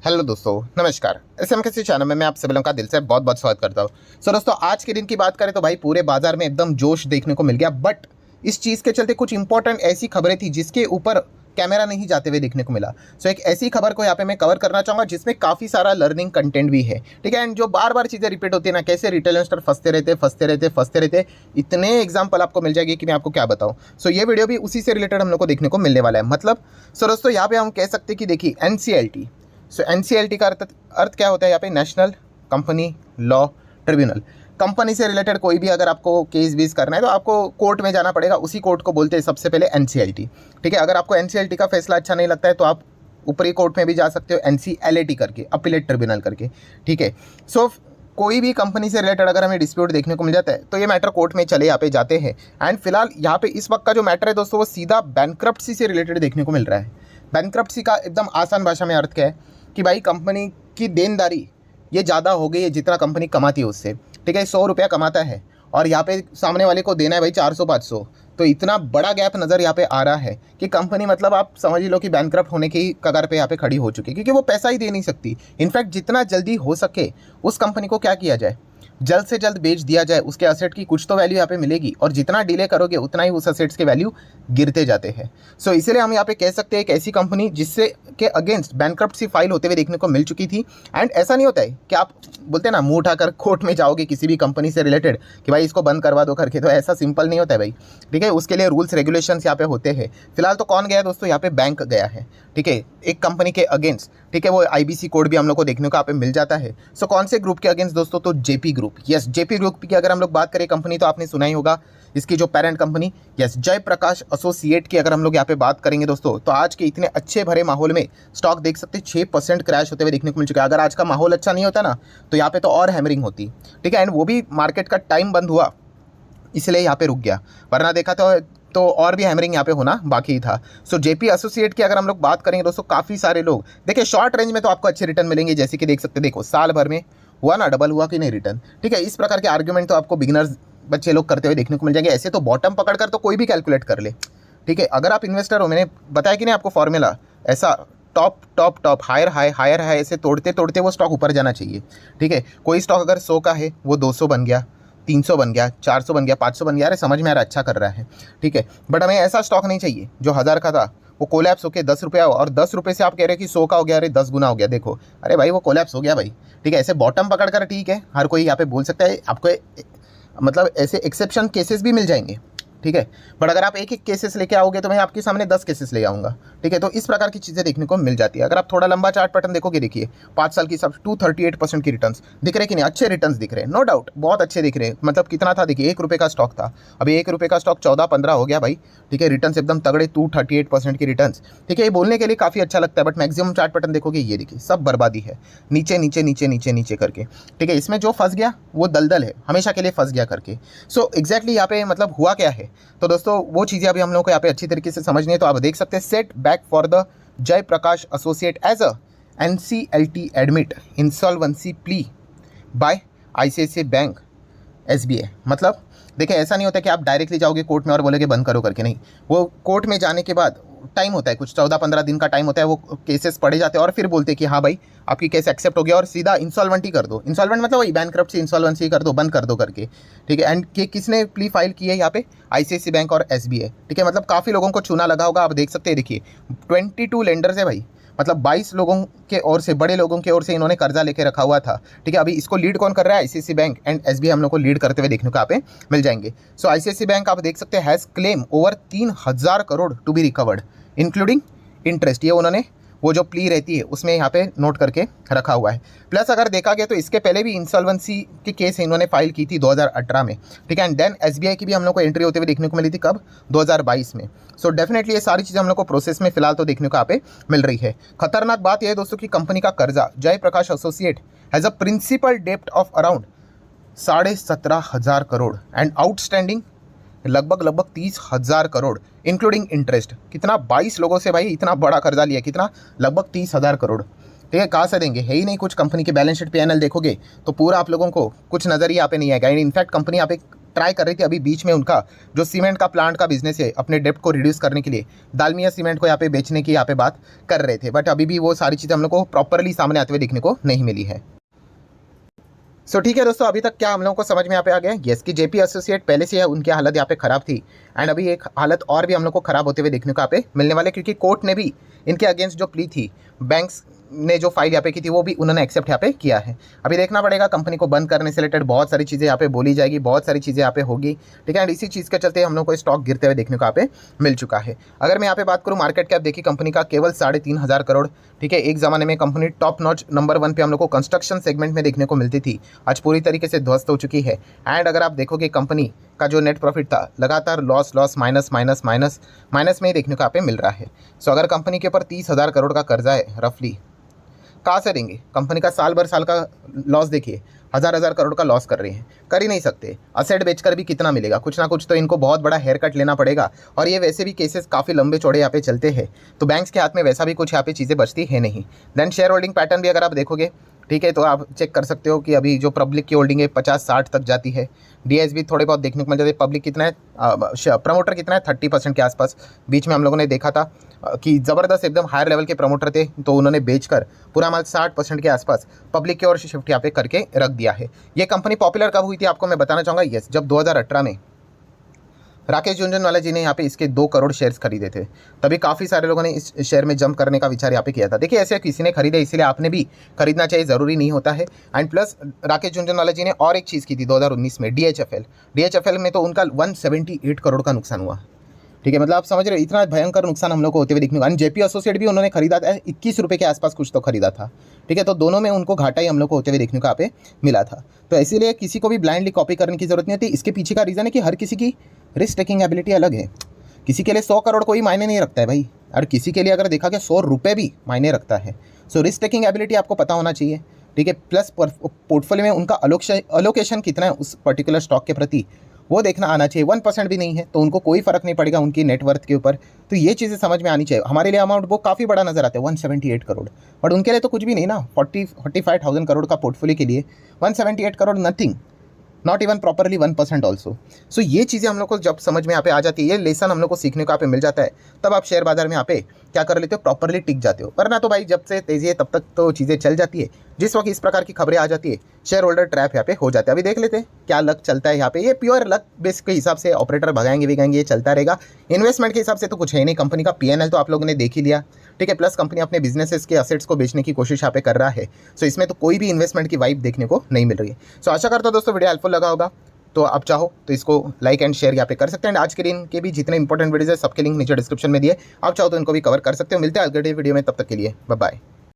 Hello दोस्तों, नमस्कार। SM किसी चैनल में मैं आप सभी लोगों का दिल से बहुत बहुत स्वागत करता हूँ। दोस्तों, आज के दिन की बात करें तो भाई पूरे बाजार में एकदम जोश देखने को मिल गया। बट इस चीज़ के चलते कुछ इंपॉर्टेंट ऐसी खबरें थी जिसके ऊपर कैमरा नहीं जाते हुए देखने को मिला। एक ऐसी खबर को यहाँ पे मैं कवर करना चाहूँगा जिसमें काफ़ी सारा लर्निंग कंटेंट भी है। ठीक है, एंड जो बार बार चीज़ें रिपीट होती है ना, कैसे रिटेल इन्वेस्टर फंसते रहते, इतने एग्जाम्पल आपको मिल जाएगी कि मैं आपको क्या बताऊँ। ये वीडियो भी उसी से रिलेटेड हम लोग को देखने को मिलने वाला है। मतलब दोस्तों, यहाँ पे हम कह सकते हैं कि देखिए NCLT। NCLT का अर्थ क्या होता है यहाँ पे? National company law tribunal. Company से रिलेटेड कोई भी अगर आपको केस बीस करना है तो आपको कोर्ट में जाना पड़ेगा। उसी कोर्ट को बोलते हैं सबसे पहले NCLT। ठीक है, अगर आपको NCLT का फैसला अच्छा नहीं लगता है तो आप ऊपरी कोर्ट में भी जा सकते हो, NCLAT करके, अपीलेट ट्रिब्यूनल करके। ठीक है, कोई भी कंपनी से रिलेटेड अगर हमें डिस्प्यूट देखने को मिल जाता है तो ये मैटर कोर्ट में चले यहाँ पे जाते हैं। एंड फिलहाल यहाँ पे इस वक्त का जो मैटर है दोस्तों, वो सीधा बैंक्रप्सी से रिलेटेड देखने को मिल रहा है। बैंक्रप्सी का एकदम आसान भाषा में अर्थ क्या है कि भाई कंपनी की देनदारी ये ज़्यादा हो गई है जितना कंपनी कमाती है उससे। ठीक है, 100 रुपया कमाता है और यहाँ पे सामने वाले को देना है भाई 400-500। तो इतना बड़ा गैप नज़र यहाँ पे आ रहा है कि कंपनी, मतलब आप समझ लो कि बैंकक्रप्ट होने की कगार पे यहाँ पे खड़ी हो चुकी है, क्योंकि वो पैसा ही दे नहीं सकती। इनफैक्ट जितना जल्दी हो सके उस कंपनी को क्या किया जाए, जल्द से जल्द बेच दिया जाए। उसके असेट की कुछ तो वैल्यू यहाँ पे मिलेगी, और जितना डिले करोगे उतना ही उस असेट्स के वैल्यू गिरते जाते हैं। इसलिए हम यहाँ पे कह सकते हैं एक ऐसी कंपनी जिससे के अगेंस्ट बैंकक्रप्सी फाइल होते हुए देखने को मिल चुकी थी। एंड ऐसा नहीं होता है कि आप बोलते हैं ना, मुंह उठाकर कोर्ट में जाओगे किसी भी कंपनी से रिलेटेड कि भाई इसको बंद करवा दो करके, तो ऐसा सिंपल नहीं होता है भाई। ठीक है, उसके लिए रूल्स रेगुलेशंस यहाँ पे होते हैं। फिलहाल तो कौन गया है दोस्तों, यहाँ पे बैंक गया है। ठीक है, एक कंपनी के अगेंस्ट। ठीक है, वो IBC कोड भी हम लोग को देखने को यहाँ पे मिल जाता है। कौन से ग्रुप के अगेंस्ट दोस्तों? तो JP group. Yes, JP group की अगर हम लोग बात करें कंपनी, तो आपने सुना ही होगा इसकी जो parent company, yes, Jaiprakash Associate की अगर हम लोग यहाँ पे बात करेंगे दोस्तों, तो आज के इतने अच्छे भरे माहौल में स्टॉक देख सकते हैं 6% क्रैश होते हुए देखने को मिल चुका है। अगर आज का माहौल अच्छा नहीं होता ना तो यहाँ पे तो और हैमरिंग होती। ठीक है, एंड वो भी मार्केट का टाइम बंद हुआ इसलिए यहाँ पे रुक गया, वरना देखा तो और भी हैमरिंग यहाँ पे होना बाकी था। JP एसोसिएट की अगर हम लोग बात करेंगे दोस्तों, काफ़ी सारे लोग देखिए शॉर्ट रेंज में तो आपको अच्छे रिटर्न मिलेंगे, जैसे कि देख सकते हैं, देखो साल भर में हुआ ना, डबल हुआ कि नहीं रिटर्न। ठीक है, इस प्रकार के आर्ग्यूमेंट तो आपको बिगिनर्स बच्चे लोग करते हुए देखने को मिल जाएंगे। ऐसे तो बॉटम पकड़कर तो कोई भी कैलकुलेट कर ले। ठीक है, अगर आप इन्वेस्टर हो, मैंने बताया कि नहीं आपको फॉर्मूला, ऐसा top top top, higher high ऐसे तोड़ते तोड़ते वो स्टॉक ऊपर जाना चाहिए। ठीक है, कोई स्टॉक अगर 100 का है वो 200 बन गया, 300 बन गया, 400 बन गया, 500 बन गया, अरे समझ में आ रहा है, अच्छा कर रहा है। ठीक है, बट हमें ऐसा स्टॉक नहीं चाहिए जो 1000 का था वो कोलैप्स होकर 10 रुपया हो, और 10 रुपये से आप कह रहे हैं कि 100 का हो गया, अरे 10 गुना हो गया। देखो, अरे भाई वो कोलैप्स हो गया भाई। ठीक है, ऐसे बॉटम पकड़ कर, ठीक है, हर कोई यहाँ पे बोल सकता है आपको, मतलब ऐसे एक्सेप्शन केसेस भी मिल जाएंगे। ठीक है, बट अगर आप एक एक केसेस लेके आओगे तो मैं आपके सामने 10 केसेस ले आऊँगा। ठीक है, तो इस प्रकार की चीज़ें देखने को मिल जाती है। अगर आप थोड़ा लंबा चार्ट पैटर्न देखोगे, देखिए 5 साल की सब 238% की रिटर्न्स दिख रहे कि नहीं? अच्छे रिटर्न्स दिख रहे हैं, नो डाउट, बहुत अच्छे दिख रहे हैं। मतलब कितना था, देखिए 1 रुपये का स्टॉक था, अभी 1 रुपये का स्टॉक 14-15 हो गया भाई। ठीक है, रिटर्न्स एकदम तगड़े, 238% की रिटर्न्स। ठीक है, ये बोलने के लिए काफ़ी अच्छा लगता है, बट मैक्सिमम चार्ट पैटर्न देखोगे, ये देखिए सब बर्बादी है, नीचे नीचे नीचे नीचे नीचे करके। ठीक है, इसमें जो फंस गया वो दलदल है, हमेशा के लिए फंस गया करके। एग्जैक्टली यहाँ पे मतलब हुआ क्या है, तो दोस्तों वो चीज़ें अभी हम लोग को यहाँ पे अच्छी तरीके से समझनी है। तो आप देख सकते हैं, set back for the Jaiprakash Associate as a NCLT admit insolvency plea by ICICI bank SBI। मतलब देखिए, ऐसा नहीं होता कि आप डायरेक्टली जाओगे कोर्ट में और बोलोगे बंद करो करके, नहीं। वो कोर्ट में जाने के बाद टाइम होता है, कुछ 14-15 दिन का टाइम होता है, वो केसेस पढ़े जाते हैं और फिर बोलते हैं कि हाँ भाई आपकी केस एक्सेप्ट हो गया और सीधा इंसॉल्वेंट ही कर दो। इंसॉल्वेंट मतलब वही बैंकक्रप्सी, इंसॉल्वेंसी कर दो, बंद कर दो करके। ठीक है, एंड किसने प्ली फाइल की है यहाँ पे? ICICI बैंक और SBI। ठीक है, मतलब काफ़ी लोगों को चूना लगा होगा, आप देख सकते हैं, देखिए 22 लेंडर्स है भाई, मतलब 22 लोगों के ओर से, बड़े लोगों के ओर से इन्होंने कर्जा लेके रखा हुआ था। ठीक है, अभी इसको लीड कौन कर रहा है? ICICI बैंक एंड SBI हम लोग को लीड करते हुए देखने को यहाँ पे मिल जाएंगे। ICICI बैंक आप देख सकते हैं has claim over 3000 crore to be recovered including interest. ये उन्होंने वो जो प्ली रहती है उसमें यहाँ पे नोट करके रखा हुआ है। प्लस अगर देखा गया तो इसके पहले भी इंसॉल्वेंसी के केस इन्होंने फाइल की थी 2018 में। ठीक है, एंड देन SBI की भी हम लोग को एंट्री होते हुए देखने को मिली थी, कब? 2022 में। डेफिनेटली ये सारी चीज़ें हम लोग को प्रोसेस में फिलहाल तो देखने को यहाँ पे मिल रही है। खतरनाक बात यह है दोस्तों कि कंपनी का कर्जा, Jaiprakash Associate has a principal डेप्ट of around 17,500 crore and outstanding लगभग 30,000 करोड़ इंक्लूडिंग इंटरेस्ट। कितना? 22 लोगों से भाई इतना बड़ा कर्जा लिया, कितना? लगभग 30,000 करोड़। ठीक है, कहाँ से देंगे? है ही नहीं कुछ। कंपनी के बैलेंस शीट PNL देखोगे तो पूरा आप लोगों को कुछ नज़र ही यहाँ पे नहीं आएगा। इनफैक्ट कंपनी यहाँ पे ट्राई कर रही थी अभी बीच में उनका जो सीमेंट का प्लांट का बिजनेस है, अपने डेप्ट को रिड्यूस करने के लिए दालमिया सीमेंट को यहाँ पे बेचने की यहाँ पे बात कर रहे थे, बट अभी भी वो सारी चीज़ें हम लोग को प्रॉपरली सामने आते हुए देखने को नहीं मिली है। सो ठीक है दोस्तों, अभी तक क्या हम लोगों को समझ में यहाँ पे आ गया यस कि जेपी एसोसिएट पहले से उनकी हालत यहाँ पे खराब थी, एंड अभी एक हालत और भी हम लोग को खराब होते हुए देखने को यहाँ पे मिलने वाले, क्योंकि कोर्ट ने भी इनके अगेंस्ट जो प्ली थी, बैंक्स ने जो फाइल यहाँ पे की थी, वो भी उन्होंने एक्सेप्ट यहाँ पे किया है। अभी देखना पड़ेगा कंपनी को बंद करने से रिलेटेड बहुत सारी चीज़ें यहाँ पे बोली जाएगी, बहुत सारी चीज़ें यहाँ पे होगी, ठीक है। एंड इसी चीज़ के चलते हम लोग को स्टॉक गिरते हुए देखने को यहाँ पे मिल चुका है। अगर मैं यहाँ पे बात करूँ मार्केट कैप, देखिए कंपनी का केवल 3,500 करोड़, ठीक है। एक ज़माने में कंपनी टॉप नॉच नंबर 1 पे हम लोग को कंस्ट्रक्शन सेगमेंट में देखने को मिलती थी, आज पूरी तरीके से ध्वस्त हो चुकी है। एंड अगर आप देखोगे कंपनी का जो नेट प्रॉफिट था लगातार लॉस माइनस में ही देखने को यहाँ पे मिल रहा है। सो अगर कंपनी के ऊपर 30,000 करोड़ का कर्जा है रफली, कहाँ से देंगे? कंपनी का साल का लॉस देखिए, हज़ार करोड़ का लॉस कर रहे हैं, कर ही नहीं सकते। असेट बेचकर भी कितना मिलेगा? कुछ ना कुछ तो इनको बहुत बड़ा हेयर कट लेना पड़ेगा, और ये वैसे भी केसेस काफ़ी लंबे चौड़े यहाँ पे चलते हैं, तो बैंक्स के हाथ में वैसा भी कुछ यहाँ पे चीज़ें बचती है नहीं। देन शेयर होल्डिंग पैटर्न भी अगर आप देखोगे, ठीक है, तो आप चेक कर सकते हो कि अभी जो पब्लिक की होल्डिंग है 50-60 तक जाती है। डीएस भी थोड़े बहुत देखने को मिल जाते हैं। पब्लिक कितना है, प्रमोटर कितना है, 30% के आसपास। बीच में हम लोगों ने देखा था कि ज़बरदस्त एकदम हायर लेवल के प्रमोटर थे, तो उन्होंने बेचकर पूरा माल 60% के आसपास पब्लिक की ओर से शिफ्ट यहाँ पे करके रख दिया है। ये कंपनी पॉपुलर कब हुई थी आपको मैं बताना चाहूँगा, यस, जब 2018 में राकेश झुनझुनवाला जी ने यहाँ पे इसके 2 करोड़ शेयर्स खरीदे थे, तभी काफ़ी सारे लोगों ने इस शेयर में जंप करने का विचार यहाँ पे किया था। देखिए ऐसे किसी ने खरीदे इसीलिए आपने भी खरीदना चाहिए, ज़रूरी नहीं होता है। एंड प्लस राकेश झुनझुनवाला जी ने और एक चीज़ की थी 2019 में, डीएचएफएल में तो उनका 178 करोड़ का नुकसान हुआ, ठीक है। मतलब आप समझ रहे हो इतना भयंकर नुकसान हम लोग को होते हुए देखने को। एंड जेपी एसोसिएट भी उन्होंने खरीदा था 21 रुपये के आसपास कुछ तो खरीदा था, ठीक है। तो दोनों में उनको घाटा ही हम लोग को होते हुए देखने को यहाँ पे मिला था। तो इसीलिए किसी को भी ब्लाइंडली कॉपी करने की जरूरत नहीं होती। इसके पीछे का रीज़न है कि हर किसी की रिस्क टेकिंग एबिलिटी अलग है। किसी के लिए 100 करोड़ कोई मायने नहीं रखता है भाई, और किसी के लिए अगर देखा गया 100 रुपये भी मायने रखता है। सो रिस्क टेकिंग एबिलिटी आपको पता होना चाहिए, ठीक है। प्लस पोर्टफोलियो में उनका अलोकेशन कितना है उस पर्टिकुलर स्टॉक के प्रति, वो देखना आना चाहिए। 1% भी नहीं है तो उनको कोई फर्क नहीं पड़ेगा उनकी नेटवर्थ के ऊपर। तो ये चीज़ें समझ में आनी चाहिए। हमारे लिए अमाउंट वो काफ़ी बड़ा नजर आता है 178 करोड़, बट उनके लिए तो कुछ भी नहीं ना। 45,000 करोड़ का पोर्टफोलियो के लिए 178 crore nothing, not even properly 1% also. So ये चीज़ें हम लोग को जब समझ में यहाँ पे आ जाती है, ये लेसन हम लोग को सीखने को यहाँ पे मिल जाता है, तब आप शेयर बाजार में यहाँ पे क्या कर लेते हो, प्रॉपरली टिक जाते हो। वरना तो भाई जब से तेजी है तब तक तो चीज़ें चल जाती है, जिस वक्त इस प्रकार की खबरें आ जाती है शेयर होल्डर ट्रैप यहाँ पे हो जाता है। अभी देख लेते हैं क्या लक चलता है यहाँ पे। ये प्योर लक बेस के हिसाब से ऑपरेटर भगाएंगे बिगाएंगे, ये चलता रहेगा। इन्वेस्टमेंट के हिसाब से तो कुछ है नहीं। कंपनी का पीएनएल तो आप लोगों ने देख ही लिया, ठीक है। प्लस कंपनी अपने बिजनेसेस के असेट्स को बेचने की कोशिश यहाँ पे कर रहा है। सो इसमें तो कोई भी इन्वेस्टमेंट की वाइब देखने को नहीं मिल रही है। सो आशा करता हूँ दोस्तों वीडियो हेल्पफुल लगा होगा, तो आप चाहो तो इसको लाइक एंड शेयर यहाँ पे कर सकते हैं। आज के दिन के भी जितने इंपॉर्टेंट वीडियोस है सबके लिंक नीचे डिस्क्रिप्शन में दिए, आप चाहो तो इनको भी कवर कर सकते हो। मिलते हैं अगले वीडियो में, तब तक के लिए बाय बाय।